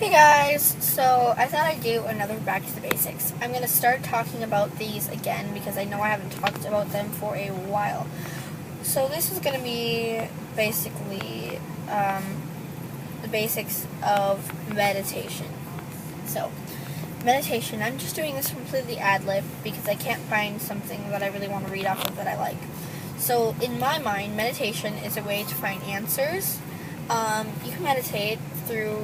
Hey guys, so I thought I'd do another Back to the Basics. I'm going to start talking about these again because I know I haven't talked about them for a while. So this is going to be basically the basics of meditation. So, meditation, I'm just doing this completely ad-lib because I can't find something that I really want to read off of that I like. So in my mind, meditation is a way to find answers. You can meditate through,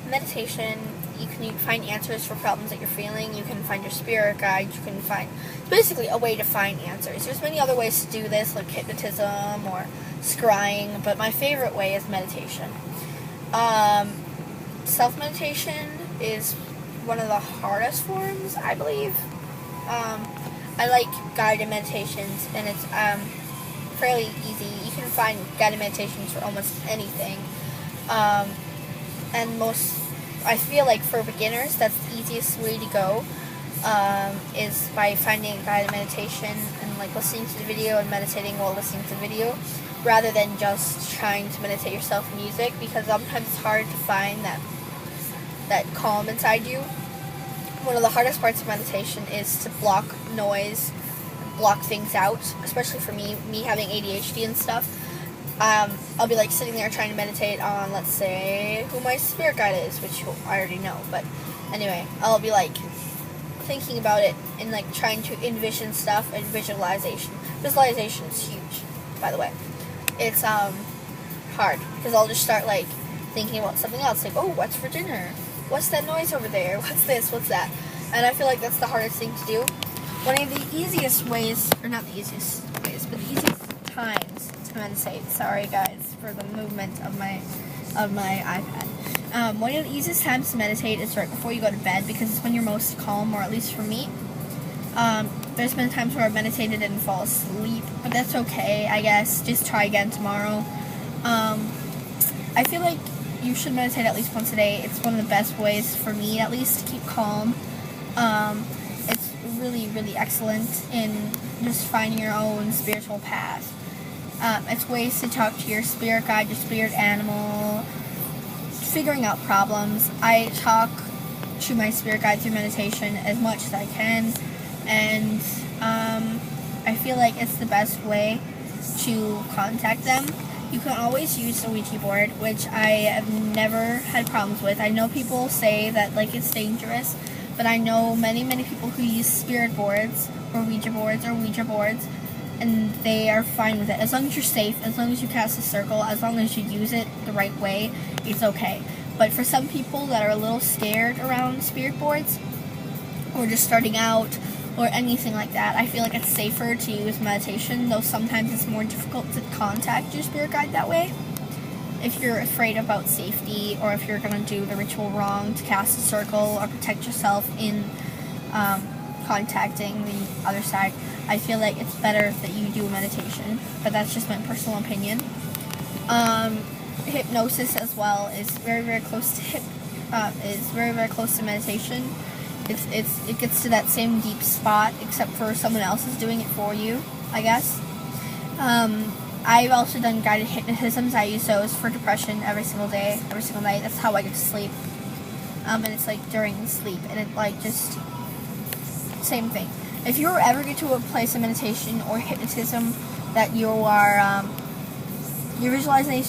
meditation, you can find answers for problems that you're feeling, you can find your spirit guide, you can find, it's basically a way to find answers. There's many other ways to do this, like hypnotism or scrying, but my favorite way is meditation. Self-meditation is one of the hardest forms, I believe. I like guided meditations, and it's fairly easy. You can find guided meditations for almost anything. And I feel like for beginners, that's the easiest way to go, is by finding a guided meditation and like listening to the video and meditating while listening to the video, rather than just trying to meditate yourself with music, because sometimes it's hard to find that calm inside you. One of the hardest parts of meditation is to block noise, block things out, especially for me having ADHD and stuff. I'll be like sitting there trying to meditate on, let's say, who my spirit guide is, which I already know, but anyway, I'll be like thinking about it and like trying to envision stuff, and visualization. Visualization is huge, by the way. It's hard, because I'll just start like thinking about something else, like, oh, what's for dinner? What's that noise over there? What's this? What's that? And I feel like that's the hardest thing to do. One of the easiest ways, or not the easiest ways, but the easiest times to meditate. Sorry guys for the movement of my iPad. One of the easiest times to meditate is right before you go to bed, because it's when you're most calm, or at least for me. There's been times where I've meditated and fall asleep, but that's okay, I guess. Just try again tomorrow. I feel like you should meditate at least once a day. It's one of the best ways, for me at least, to keep calm. It's really, really excellent in just finding your own spiritual path. It's ways to talk to your spirit guide, your spirit animal, figuring out problems. I talk to my spirit guide through meditation as much as I can, and I feel like it's the best way to contact them. You can always use a Ouija board, which I have never had problems with. I know people say that like it's dangerous, but I know many people who use spirit boards or Ouija boards, and they are fine with it. As long as you're safe, as long as you cast a circle, as long as you use it the right way, it's okay. But for some people that are a little scared around spirit boards, or just starting out, or anything like that, I feel like it's safer to use meditation, though sometimes it's more difficult to contact your spirit guide that way. If you're afraid about safety, or if you're going to do the ritual wrong to cast a circle or protect yourself in contacting the other side, I feel like it's better that you do a meditation, but that's just my personal opinion. Hypnosis as well is very close to meditation. It gets to that same deep spot, except for someone else is doing it for you, I guess. I've also done guided hypnotisms. I use those for depression every single day, every single night. That's how I get to sleep. And it's like during sleep, and it like just same thing. If you ever get to a place of meditation or hypnotism that you are you're visualizing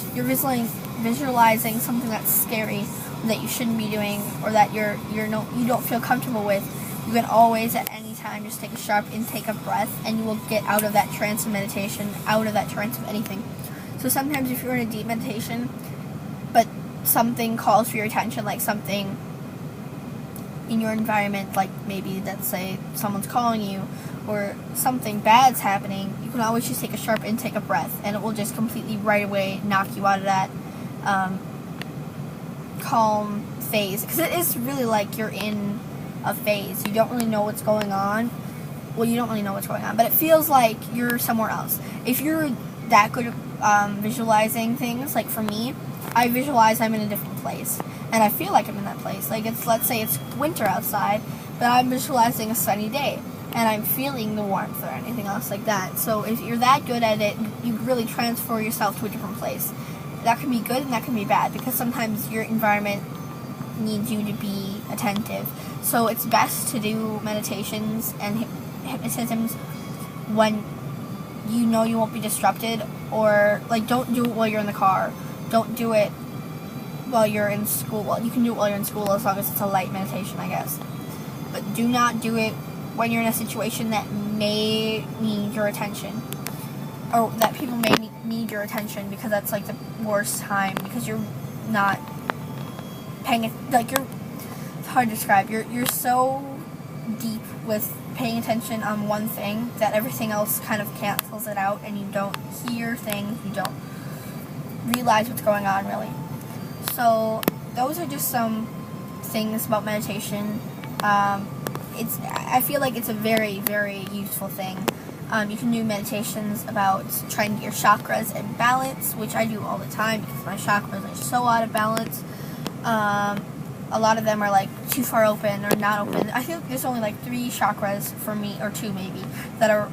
something that's scary, that you shouldn't be doing, or that you don't feel comfortable with, you can always at any time just take a sharp intake of breath, and you will get out of that trance of meditation, out of that trance of anything. So sometimes if you're in a deep meditation, but something calls for your attention, like something in your environment, like maybe let's say someone's calling you, or something bad's happening, you can always just take a sharp intake of breath, and it will just completely right away knock you out of that calm phase, because it is really like you're in a phase. You don't really know what's going on. Well, you don't really know what's going on, but it feels like you're somewhere else. If you're that good at visualizing things, like for me, I visualize I'm in a different place, and I feel like I'm in that place. Like let's say it's winter outside, but I'm visualizing a sunny day, and I'm feeling the warmth or anything else like that. So if you're that good at it, you really transfer yourself to a different place. that can be good and that can be bad, because sometimes your environment needs you to be attentive. So it's best to do meditations and hypnotisms when you know you won't be disrupted, or like don't do it while you're in the car. Don't do it while you're in school. Well, you can do it while you're in school as long as it's a light meditation, I guess. But do not do it when you're in a situation that may need your attention, or that people may need your attention, because that's like the worst time, because you're not paying it, like it's hard to describe. You're so deep with paying attention on one thing that everything else kind of cancels it out, and you don't hear things, you don't realize what's going on, really. So those are just some things about meditation. I feel like it's a very, very useful thing. You can do meditations about trying to get your chakras in balance, which I do all the time because my chakras are so out of balance. A lot of them are like too far open or not open. I think there's only like 3 chakras for me, or 2 maybe, that are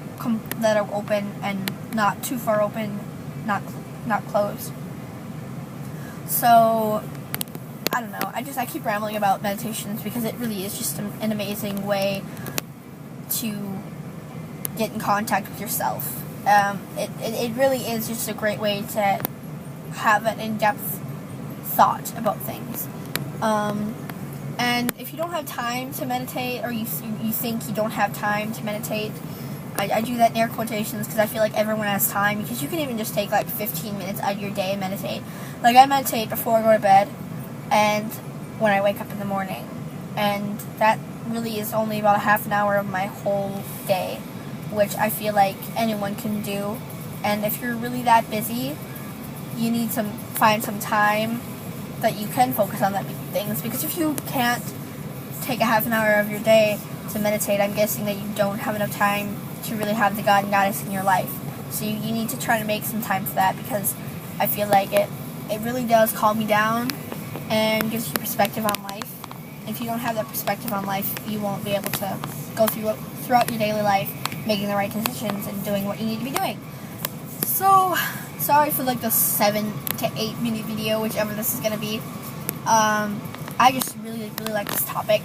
open and not too far open, not closed. So I don't know. I keep rambling about meditations because it really is just an amazing way to get in contact with yourself. It really is just a great way to have an in-depth thought about things. And if you don't have time to meditate, or you think you don't have time to meditate, I do that in air quotations because I feel like everyone has time, because you can even just take like 15 minutes out of your day and meditate. Like I meditate before I go to bed and when I wake up in the morning, and that really is only about a half an hour of my whole day, which I feel like anyone can do. And if you're really that busy, you need to find some time that you can focus on that things, because if you can't take a half an hour of your day to meditate, I'm guessing that you don't have enough time to really have the God and Goddess in your life. So you need to try to make some time for that, because I feel like it really does calm me down and gives you perspective on life. If you don't have that perspective on life, you won't be able to go throughout your daily life making the right decisions and doing what you need to be doing. So sorry for like the 7 to 8 minute video, whichever this is going to be. I just really like this topic,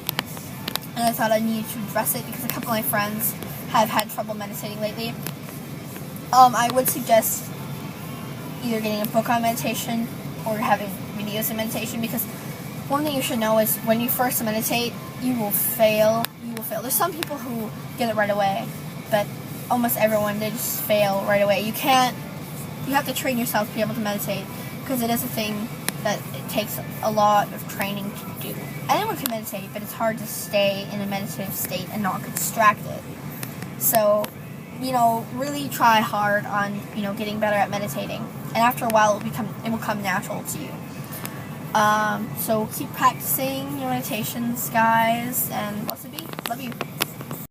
and I thought I needed to address it because a couple of my friends have had trouble meditating lately. I would suggest either getting a book on meditation or having videos of meditation, because one thing you should know is when you first meditate, you will fail. There's some people who get it right away, but almost everyone, they just fail right away. You have to train yourself to be able to meditate, because it is a thing that it takes a lot of training to do. Anyone can meditate, but it's hard to stay in a meditative state and not get distracted. So, really try hard on, getting better at meditating. And after a while, it will come natural to you. So keep practicing your meditations, guys, and blessed be. Love you.